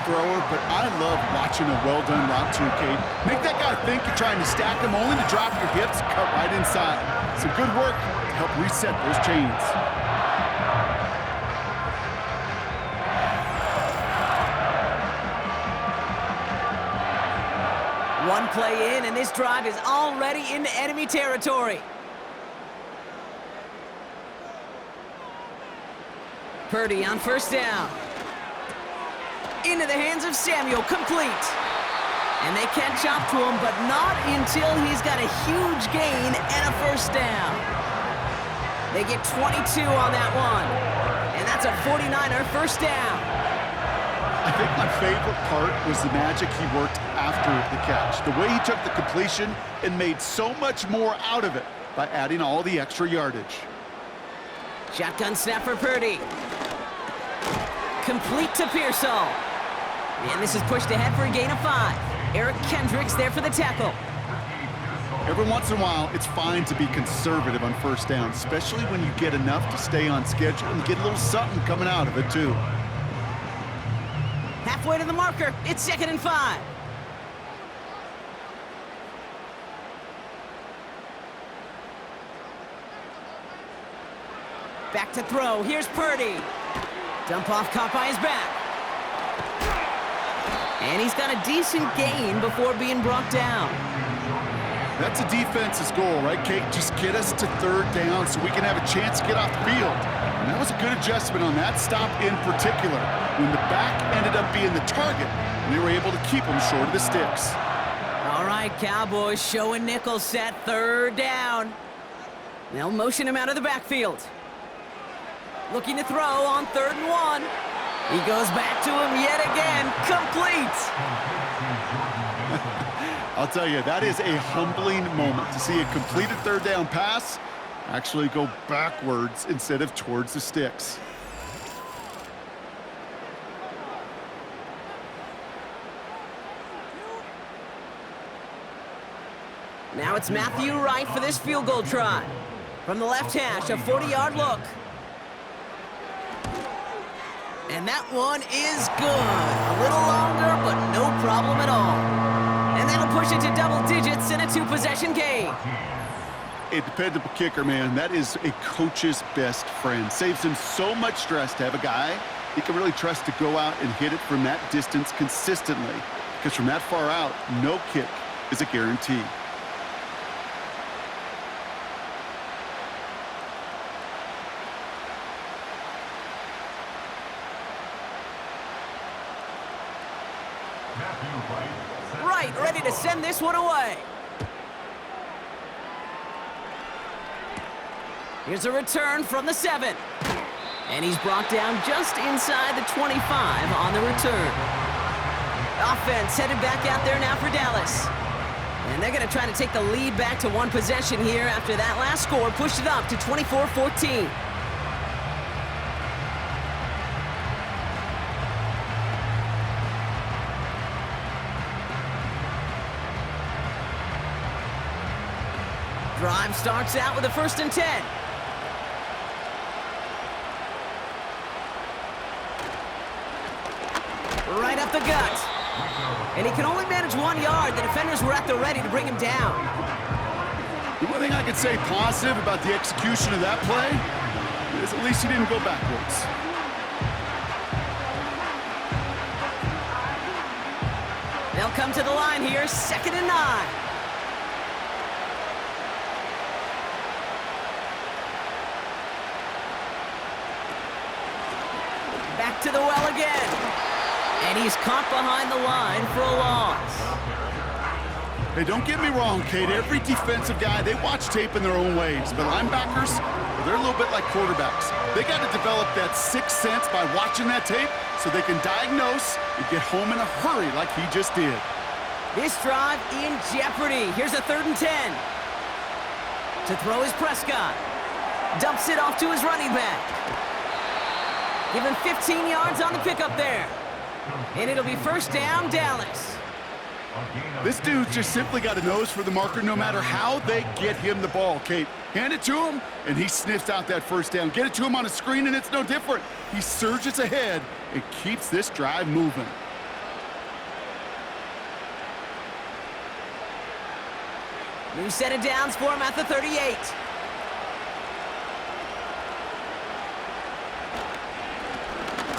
thrower, but I love watching a well-done route too, Kate. Make that guy think you're trying to stack him, only to drop your hips, cut right inside. Some good work to help reset those chains. One play in, and this drive is already into enemy territory. Purdy on first down. Into the hands of Samuel, complete. And they catch up to him, but not until he's got a huge gain and a first down. They get 22 on that one. And that's a 49er first down. I think my favorite part was the magic he worked after the catch. The way he took the completion and made so much more out of it by adding all the extra yardage. Shotgun snap for Purdy. Complete to Pearsall. And this is pushed ahead for a gain of 5. Eric Kendricks there for the tackle. Every once in a while, it's fine to be conservative on first down, especially when you get enough to stay on schedule and get a little something coming out of it, too. Halfway to the marker, it's 2nd and 5. Back to throw, here's Purdy. Dump off caught by his back. And he's got a decent gain before being brought down. That's a defense's goal, right, Kate? Just get us to 3rd down so we can have a chance to get off the field. And that was a good adjustment on that stop in particular, when the back ended up being the target, and they were able to keep him short of the sticks. All right, Cowboys showing nickel set, 3rd down. They'll motion him out of the backfield. Looking to throw on 3rd and 1. He goes back to him yet again, complete. I'll tell you, that is a humbling moment to see a completed 3rd down pass actually go backwards instead of towards the sticks. Now it's Matthew Wright for this field goal try. From the left hash, a 40-yard look. And that one is good. A little longer, but no problem at all. And that'll push it to double digits in a 2-possession game. A dependable kicker, man. That is a coach's best friend. Saves him so much stress to have a guy he can really trust to go out and hit it from that distance consistently. Because from that far out, no kick is a guarantee. Right, ready to send this one away. Here's a return from the 7. And he's brought down just inside the 25 on the return. Offense headed back out there now for Dallas. And they're going to try to take the lead back to 1 possession here after that last score pushed it up to 24-14. Drive starts out with a 1st and 10. Right up the gut. And he can only manage 1 yard. The defenders were at the ready to bring him down. The one thing I could say positive about the execution of that play is at least he didn't go backwards. They'll come to the line here, 2nd and 9. Back to the well again. And he's caught behind the line for a loss. Hey, don't get me wrong, Kate. Every defensive guy, they watch tape in their own ways. But linebackers, well, they're a little bit like quarterbacks. They got to develop that 6th sense by watching that tape so they can diagnose and get home in a hurry like he just did. This drive in jeopardy. Here's a 3rd and 10. To throw is Prescott. Dumps it off to his running back. Give him 15 yards on the pickup there. And it'll be 1st down, Dallas. This dude's just simply got a nose for the marker no matter how they get him the ball, Kate. Hand it to him, and he sniffs out that 1st down. Get it to him on a screen, and it's no different. He surges ahead and keeps this drive moving. New set of downs for him at the 38.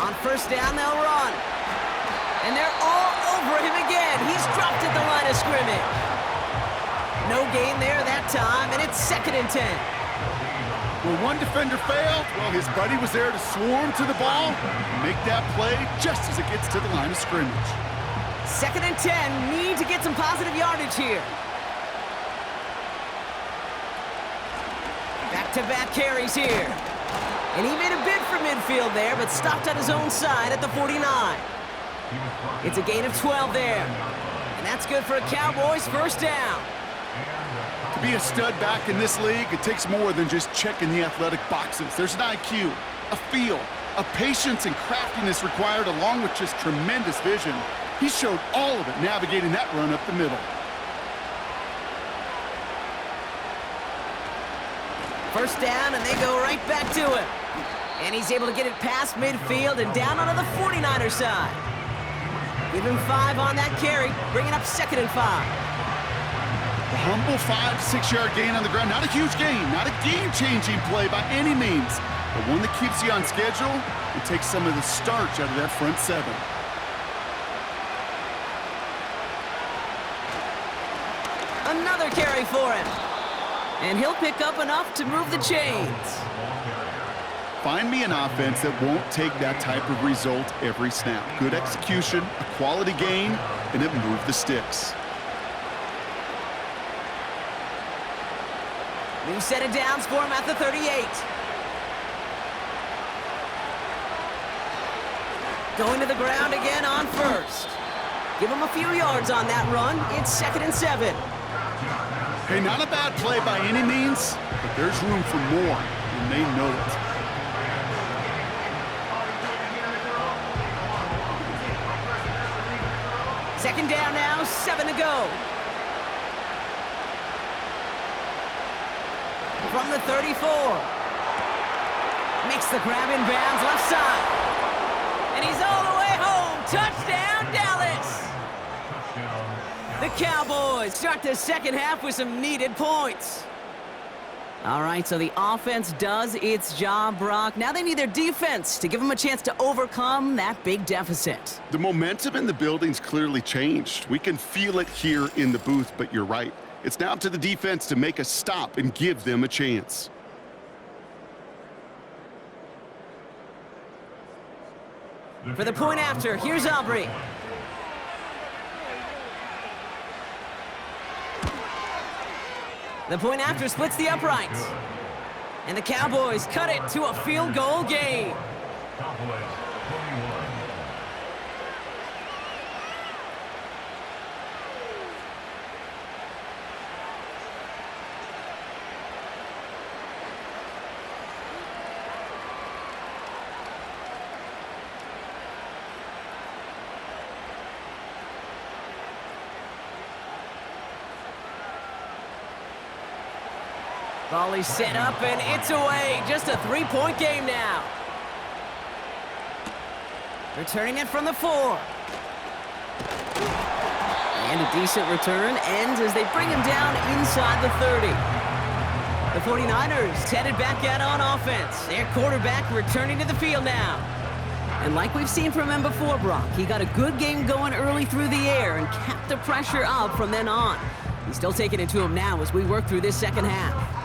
On first down, they'll run. And they're all over him again. He's dropped at the line of scrimmage. No gain there that time, and it's 2nd and 10. Well, one defender failed. Well, his buddy was there to swarm to the ball and make that play just as it gets to the line of scrimmage. 2nd and 10, need to get some positive yardage here. Back-to-back carries here. And he made a bid for midfield there, but stopped on his own side at the 49. It's a gain of 12 there. And that's good for a Cowboys first down. To be a stud back in this league, it takes more than just checking the athletic boxes. There's an IQ, a feel, a patience and craftiness required along with just tremendous vision. He showed all of it navigating that run up the middle. First down, and they go right back to him. And he's able to get it past midfield and down onto the 49er side. Give him 5 on that carry, bringing up 2nd and 5. A humble 5-6-yard gain on the ground. Not a huge gain, not a game-changing play by any means, but one that keeps you on schedule and takes some of the starch out of that front 7. Another carry for him. And he'll pick up enough to move the chains. Find me an offense that won't take that type of result every snap. Good execution, a quality gain, and it moved the sticks. New set of downs for him at the 38. Going to the ground again on first. Give him a few yards on that run. It's 2nd and 7. Hey, not a bad play by any means, but there's room for more, and they know it. Second down now, 7 to go. From the 34. Makes the grab in bounds left side. And he's all the way home. Touchdown, Dallas! The Cowboys start the second half with some needed points. All right, so the offense does its job, Brock. Now they need their defense to give them a chance to overcome that big deficit. The momentum in the building's clearly changed. We can feel it here in the booth, but you're right. It's now up to the defense to make a stop and give them a chance. For the point after, here's Aubrey. The point after splits the uprights. And the Cowboys cut it to a field goal game. Volley set up, and it's away. Just a 3-point game now. Returning it from the 4. And a decent return ends as they bring him down inside the 30. The 49ers headed back out on offense. Their quarterback returning to the field now. And like we've seen from him before, Brock, he got a good game going early through the air and kept the pressure up from then on. He's still taking it to him now as we work through this second half.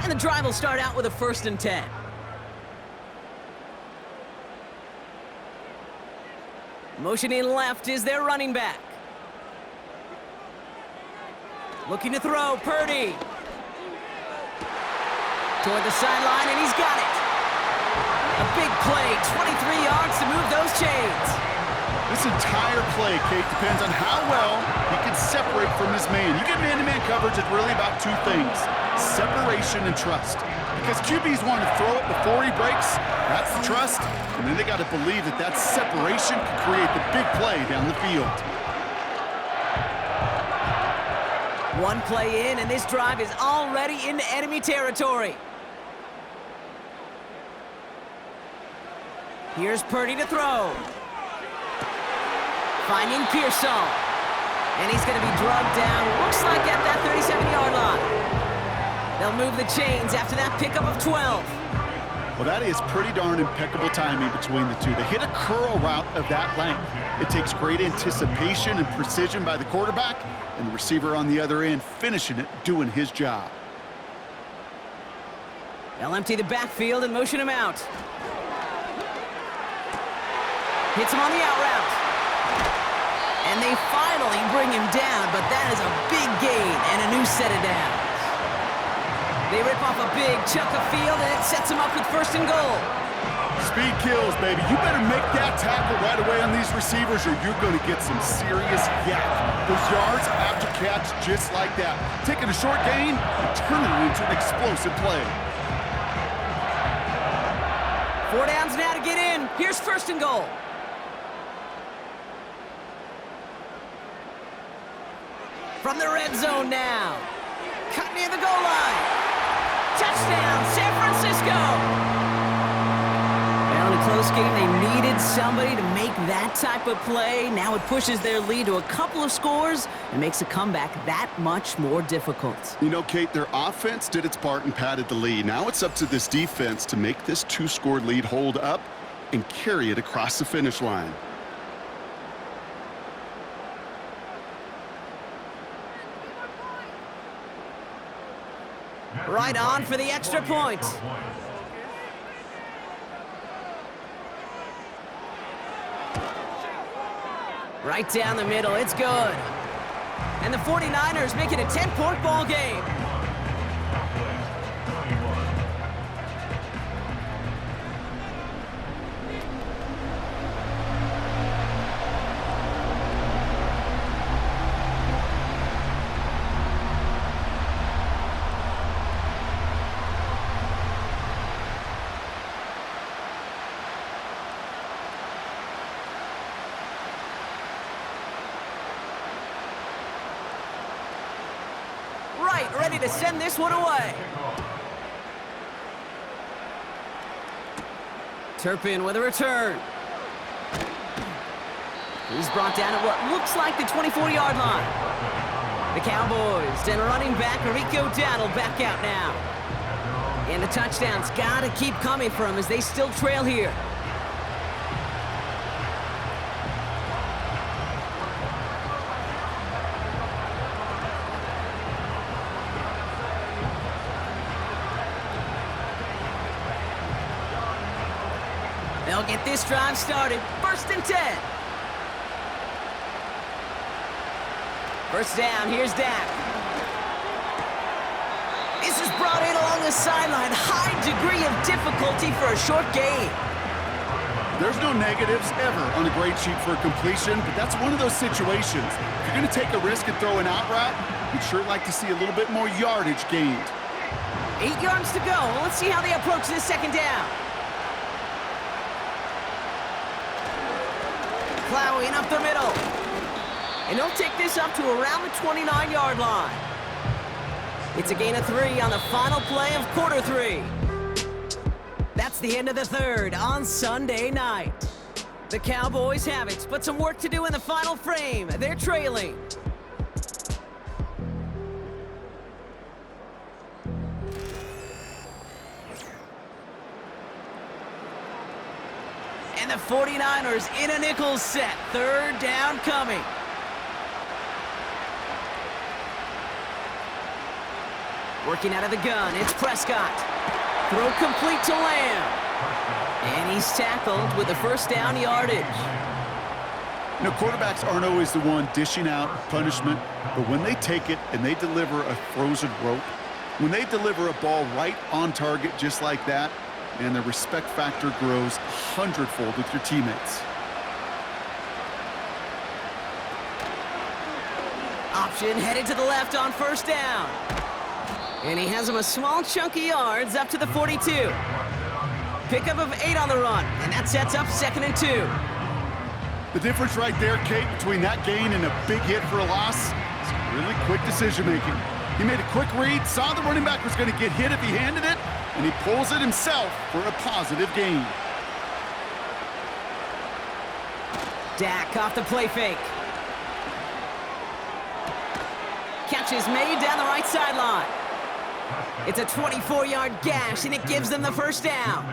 And the drive will start out with a 1st and 10. Motioning left is their running back. Looking to throw, Purdy. Toward the sideline, and he's got it. A big play, 23 yards to move those chains. This entire play, Kate, depends on how well he can separate from his man. You get man-to-man coverage, it's really about 2 things: separation and trust. Because QBs want to throw it before he breaks, that's the trust, and then they got to believe that that separation can create the big play down the field. One play in, and this drive is already into enemy territory. Here's Purdy to throw. Finding Pearson. And he's going to be drugged down, looks like at that 37-yard line. They'll move the chains after that pickup of 12. Well, that is pretty darn impeccable timing between the two. To hit a curl route of that length, it takes great anticipation and precision by the quarterback, and the receiver on the other end finishing it, doing his job. They'll empty the backfield and motion him out. Hits him on the out route. And they finally bring him down, but that is a big gain and a new set of downs. They rip off a big chunk of field, and it sets him up with 1st and goal. Speed kills, baby. You better make that tackle right away on these receivers, or you're going to get some serious yak. Those yards after catch just like that. Taking a short gain and turning it into an explosive play. 4 downs now to get in. Here's 1st and goal. From the red zone now. Cut near the goal line. Touchdown, San Francisco! Well, in a close game, they needed somebody to make that type of play. Now it pushes their lead to a couple of scores and makes a comeback that much more difficult. You know, Kate, their offense did its part and padded the lead. Now it's up to this defense to make this 2-score lead hold up and carry it across the finish line. Right on for the extra point. Right down the middle, it's good. And the 49ers make it a 10-point ball game. Ready to send this one away. Turpin with a return. He's brought down at what looks like the 24-yard line. The Cowboys and running back Rico Dowdle back out now. And the touchdowns got to keep coming for him as they still trail here. They'll get this drive started. 1st and 10. 1st down, here's Dak. This is brought in along the sideline. High degree of difficulty for a short gain. There's no negatives ever on a grade sheet for a completion, but that's one of those situations. If you're going to take a risk and throw an out route, you'd sure like to see a little bit more yardage gained. 8 yards to go. Let's see how they approach this 2nd down. Plowing up the middle. And they'll take this up to around the 29-yard line. It's a gain of 3 on the final play of quarter 3. That's the end of the 3rd on Sunday night. The Cowboys have it, but some work to do in the final frame. They're trailing. And the 49ers in a nickel set. 3rd down coming. Working out of the gun, it's Prescott. Throw complete to Lamb. And he's tackled with the 1st down yardage. You know, quarterbacks aren't always the one dishing out punishment, but when they take it and they deliver a frozen rope, when they deliver a ball right on target just like that, and the respect factor grows 100-fold with your teammates. Option headed to the left on 1st down. And he has him a small chunk of yards up to the 42. Pickup of 8 on the run, and that sets up 2nd and 2. The difference right there, Kate, between that gain and a big hit for a loss is really quick decision-making. He made a quick read, saw the running back was going to get hit if he handed it, and he pulls it himself for a positive gain. Dak off the play fake. Catch is made down the right sideline. It's a 24-yard gash, and it gives them the first down.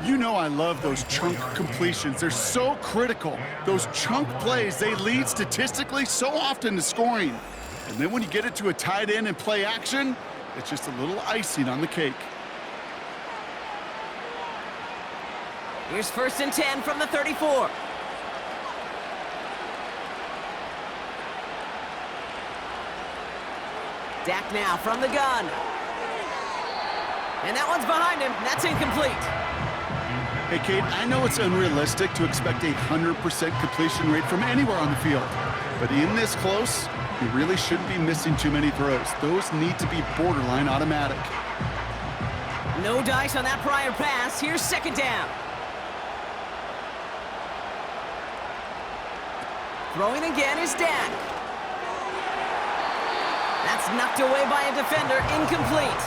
You know I love those chunk completions. They're so critical. Those chunk plays, they lead statistically so often to scoring. And then when you get it to a tight end and play action, it's just a little icing on the cake. Here's 1st and 10 from the 34. Dak now from the gun. And that one's behind him. That's incomplete. Hey, Kate, I know it's unrealistic to expect a 100% completion rate from anywhere on the field. But in this close, you really shouldn't be missing too many throws. Those need to be borderline automatic. No dice on that prior pass. Here's 2nd down. Throwing again is Dak. That's knocked away by a defender, incomplete.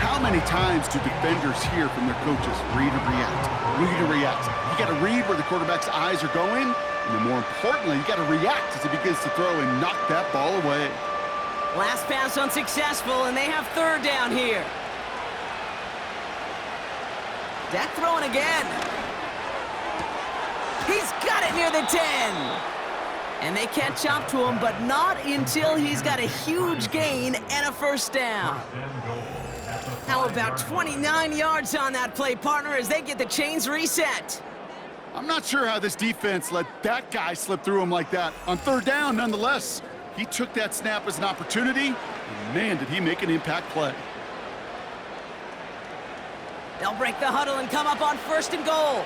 How many times do defenders hear from their coaches, read and react, read and react? You got to read where the quarterback's eyes are going, and then more importantly, you got to react as he begins to throw and knock that ball away. Last pass unsuccessful, and they have 3rd down here. Dak throwing again. He's got it near the 10. And they catch up to him, but not until he's got a huge gain and a 1st down. How about 29 yards on that play, partner, as they get the chains reset? I'm not sure how this defense let that guy slip through him like that. On 3rd down, nonetheless, he took that snap as an opportunity, and man, did he make an impact play. They'll break the huddle and come up on 1st and goal.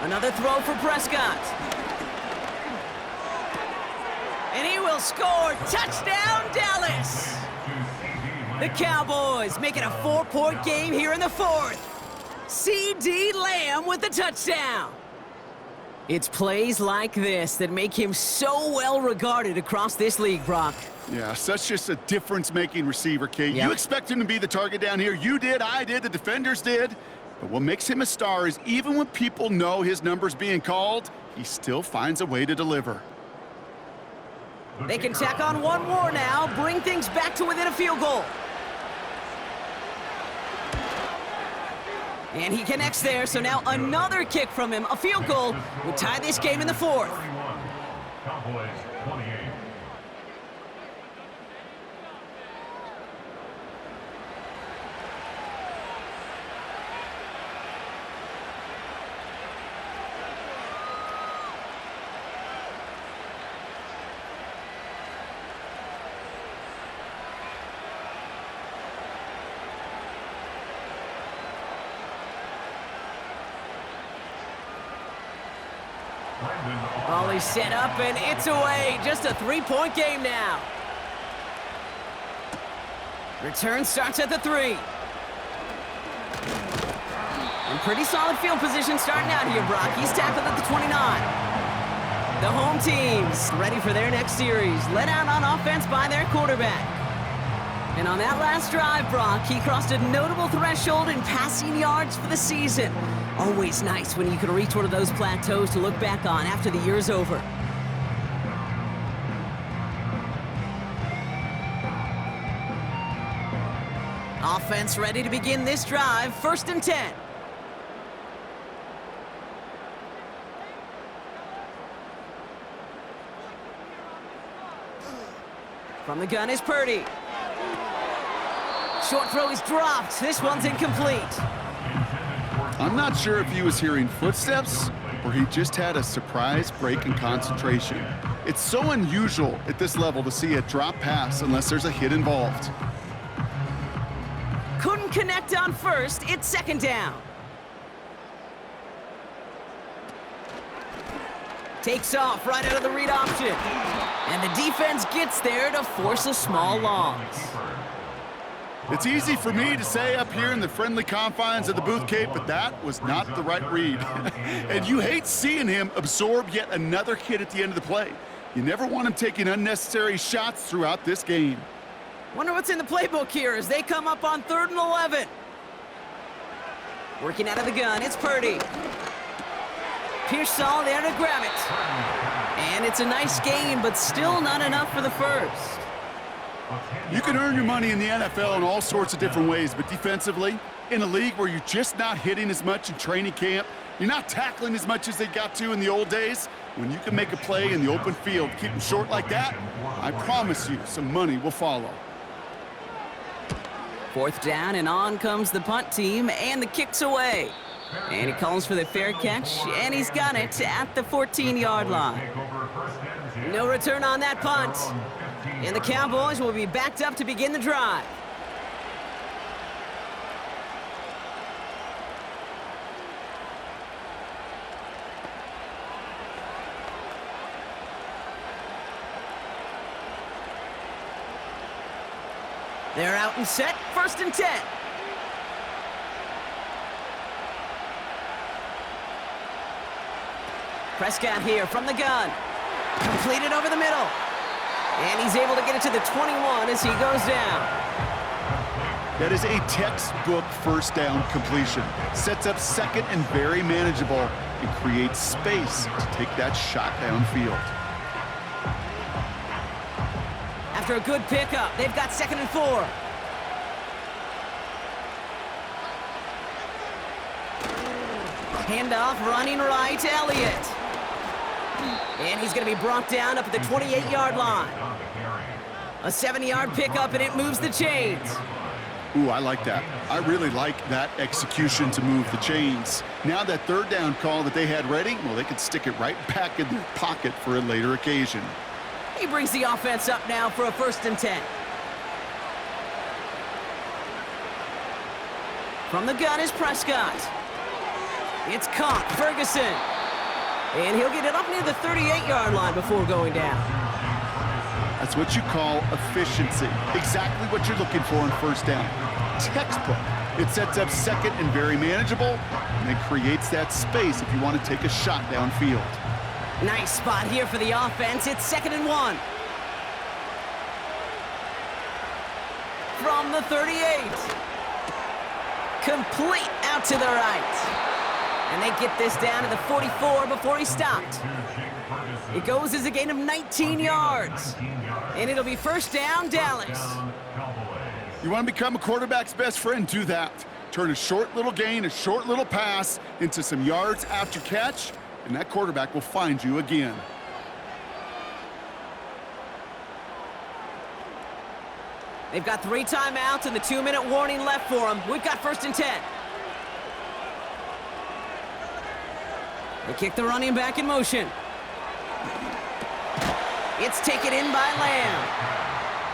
Another throw for Prescott. And he will score. Touchdown, Dallas! The Cowboys make it a 4-point game here in the 4th. C.D. Lamb with the touchdown. It's plays like this that make him so well regarded across this league, Brock. Yeah, such just a difference-making receiver, Kate. Yep. You expect him to be the target down here. You did, I did, the defenders did. But what makes him a star is even when people know his number's being called, he still finds a way to deliver. They can tack on one more now, bring things back to within a field goal. And he connects there, so now another kick from him. A field goal would tie this game in the 4th. Cowboys 28. Ball is set up, and it's away. Just a 3-point game now. Return starts at the 3. And pretty solid field position starting out here, Brock. He's tackled at the 29. The home team's ready for their next series. Led out on offense by their quarterback. And on that last drive, Brock, he crossed a notable threshold in passing yards for the season. Always nice when you can reach one of those plateaus to look back on after the year's over. Offense ready to begin this drive. 1st and 10. From the gun is Purdy. Short throw is dropped. This one's incomplete. I'm not sure if he was hearing footsteps or he just had a surprise break in concentration. It's so unusual at this level to see a drop pass unless there's a hit involved. Couldn't connect on 1st. It's 2nd down. Takes off right out of the read option. And the defense gets there to force a small loss. It's easy for me to say up here in the friendly confines of the booth, Kate, but that was not the right read. And you hate seeing him absorb yet another hit at the end of the play. You never want him taking unnecessary shots throughout this game. Wonder what's in the playbook here as they come up on 3rd and 11. Working out of the gun, it's Purdy. Pearsall there to grab it. And it's a nice gain, but still not enough for the first. You can earn your money in the NFL in all sorts of different ways, but defensively, in a league where you're just not hitting as much in training camp, you're not tackling as much as they got to in the old days, when you can make a play in the open field, keep them short like that, I promise you some money will follow. Fourth down, and on comes the punt team, and the kick's away. And he calls for the fair catch, and he's got it at the 14-yard line. No return on that punt. And the Cowboys will be backed up to begin the drive. They're out and set, 1st and 10. Prescott here from the gun. Completed over the middle. And he's able to get it to the 21 as he goes down. That is a textbook first down completion. Sets up second and very manageable and creates space to take that shot downfield. After a good pickup, they've got 2nd and 4. Handoff running right, Elliott. And he's going to be brought down up at the 28-yard line. A 7-yard pickup, and it moves the chains. Ooh, I like that. I really like that execution to move the chains. Now that 3rd down call that they had ready, well, they could stick it right back in their pocket for a later occasion. He brings the offense up now for a 1st and 10. From the gun is Prescott. It's caught, Ferguson. And he'll get it up near the 38-yard line before going down. That's what you call efficiency. Exactly what you're looking for in 1st down. Textbook. It sets up second and very manageable, and it creates that space if you want to take a shot downfield. Nice spot here for the offense. It's 2nd and 1. From the 38. Complete out to the right. And they get this down to the 44 before he stopped. It goes as a gain of 19 yards. And it'll be 1st down, Dallas. You want to become a quarterback's best friend? Do that. Turn a short little gain, a short little pass into some yards after catch, and that quarterback will find you again. They've got 3 timeouts and the 2-minute warning left for them. We've got 1st and 10. They kick the running back in motion. It's taken in by Lamb.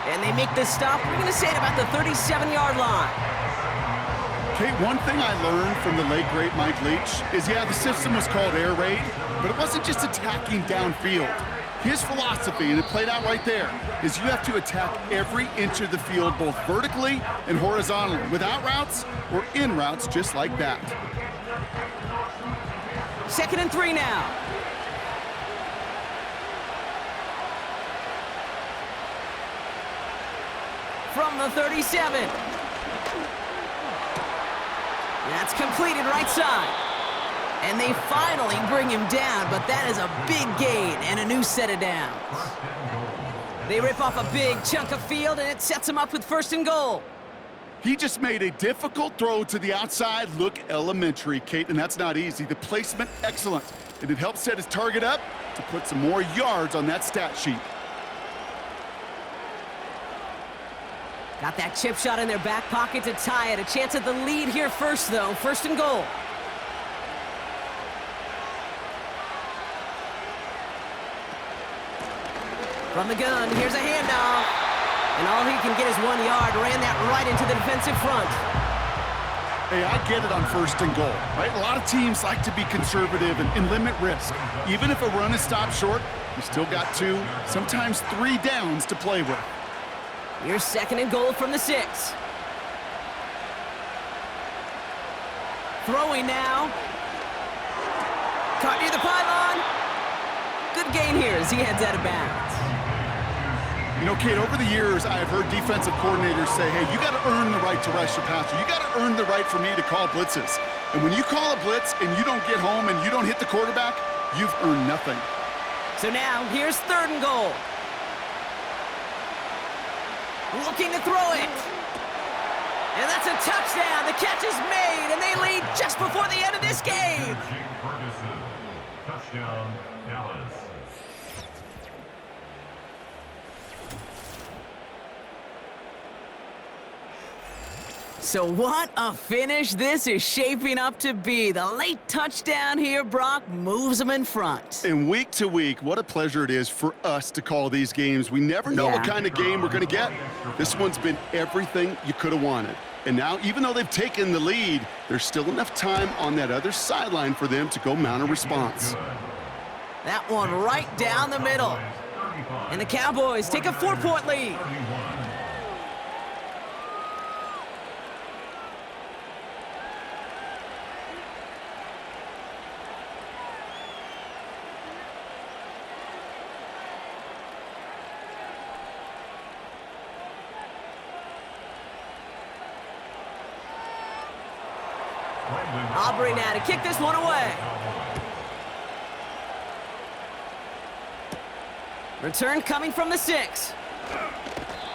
And they make this stop, we're going to say, at about the 37-yard line. Kate, one thing I learned from the late, great Mike Leach is, yeah, the system was called air raid, but it wasn't just attacking downfield. His philosophy, and it played out right there, is you have to attack every inch of the field, both vertically and horizontally, without routes or in routes, just like that. 2nd and 3 now. From the 37. That's completed right side. And they finally bring him down, but that is a big gain and a new set of downs. They rip off a big chunk of field, and it sets him up with 1st and goal. He just made a difficult throw to the outside look elementary, Kate, and that's not easy. The placement, excellent. And it helps set his target up to put some more yards on that stat sheet. Got that chip shot in their back pocket to tie it. A chance at the lead here first, though. 1st and goal. From the gun, here's a handoff. And all he can get is 1 yard. Ran that right into the defensive front. Hey, I get it on 1st and goal, right? A lot of teams like to be conservative and limit risk. Even if a run is stopped short, you still got 2, sometimes 3 downs to play with. Here's 2nd and goal from the 6. Throwing now. Caught near the pylon. Good gain here as he heads out of bounds. You know, Kate, over the years, I have heard defensive coordinators say, hey, you got to earn the right to rush your passer. You got to earn the right for me to call blitzes. And when you call a blitz and you don't get home and you don't hit the quarterback, you've earned nothing. So now, here's 3rd and goal. Looking to throw it. And that's a touchdown. The catch is made, and they lead just before the end of this game. Touchdown, Dallas. So what a finish this is shaping up to be. The late touchdown here, Brock, moves them in front. And week to week, what a pleasure it is for us to call these games. We never know what kind of game we're going to get. This one's been everything you could have wanted. And now, even though they've taken the lead, there's still enough time on that other sideline for them to go mount a response. That one right down the middle. And the Cowboys take a 4-point lead. Aubrey now to kick this one away. Return coming from the 6.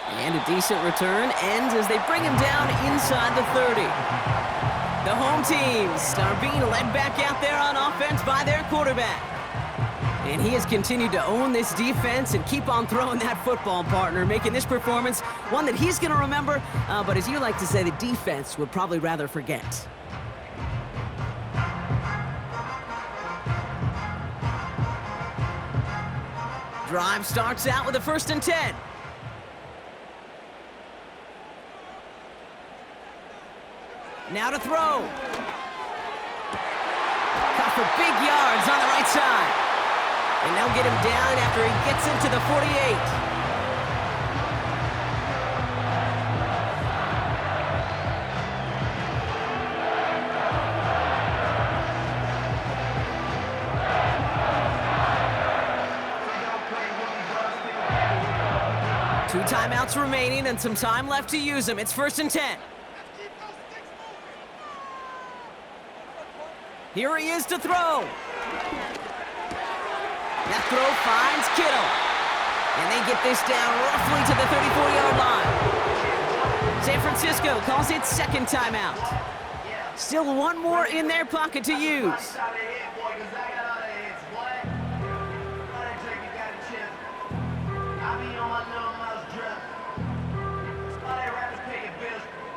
And a decent return ends as they bring him down inside the 30. The home teams are being led back out there on offense by their quarterback. And he has continued to own this defense and keep on throwing that football, partner, making this performance one that he's going to remember, but as you like to say, the defense would probably rather forget. Drive starts out with a 1st and 10. Now to throw. Caught for big yards on the right side. And they'll get him down after he gets into the 48. 2 timeouts remaining and some time left to use them. It's 1st and 10. Here he is to throw. That throw finds Kittle. And they get this down roughly to the 34-yard line. San Francisco calls it 2nd timeout. Still one more in their pocket to use.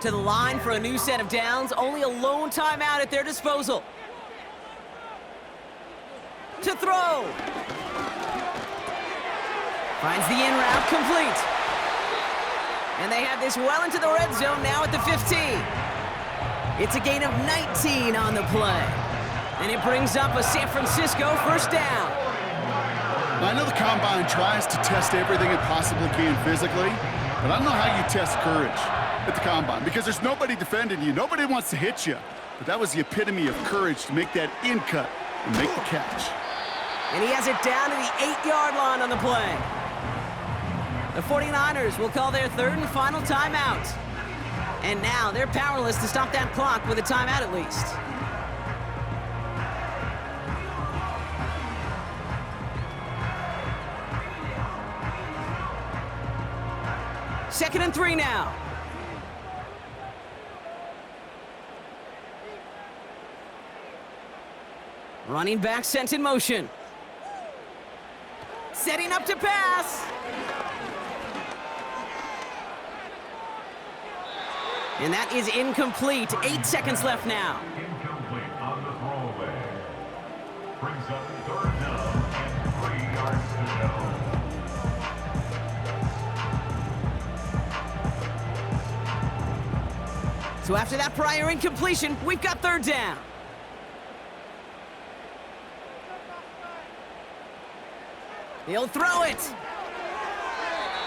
To the line for a new set of downs. Only a lone timeout at their disposal. To throw. Finds the in route complete. And they have this well into the red zone now at the 15. It's a gain of 19 on the play. And it brings up a San Francisco 1st down. Now, I know the Combine tries to test everything it possibly can physically, but I don't know how you test courage at the Combine because there's nobody defending you. Nobody wants to hit you. But that was the epitome of courage to make that in cut and make the catch. And he has it down to the 8-yard line on the play. The 49ers will call their 3rd and final timeout. And now they're powerless to stop that clock with a timeout at least. Second and 3 now. Running back sent in motion. Setting up to pass. And that is incomplete. 8 seconds left now. Incomplete on the throwaway. Brings up 3rd down and 3 yards to go. So after that prior incompletion, we've got 3rd down. He'll throw it.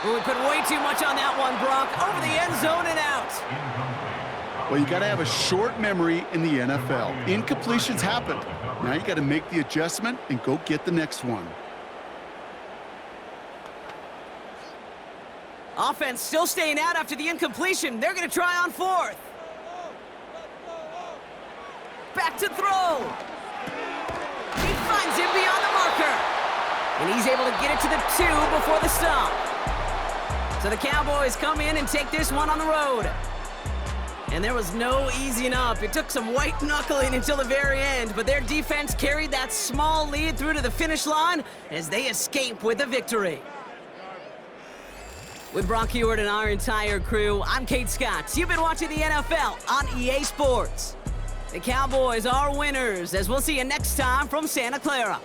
Oh, we put way too much on that one, Brock. Over the end zone and out. Well, you got to have a short memory in the NFL. Incompletions happen. Now you got to make the adjustment and go get the next one. Offense still staying out after the incompletion. They're going to try on 4th. back to throw. He finds him beyond the marker. And he's able to get it to the 2 before the stop. So the Cowboys come in and take this one on the road. And there was no easing up. It took some white knuckling until the very end, but their defense carried that small lead through to the finish line as they escape with a victory. With Brock Ewart and our entire crew, I'm Kate Scott. You've been watching the NFL on EA Sports. The Cowboys are winners, as we'll see you next time from Santa Clara.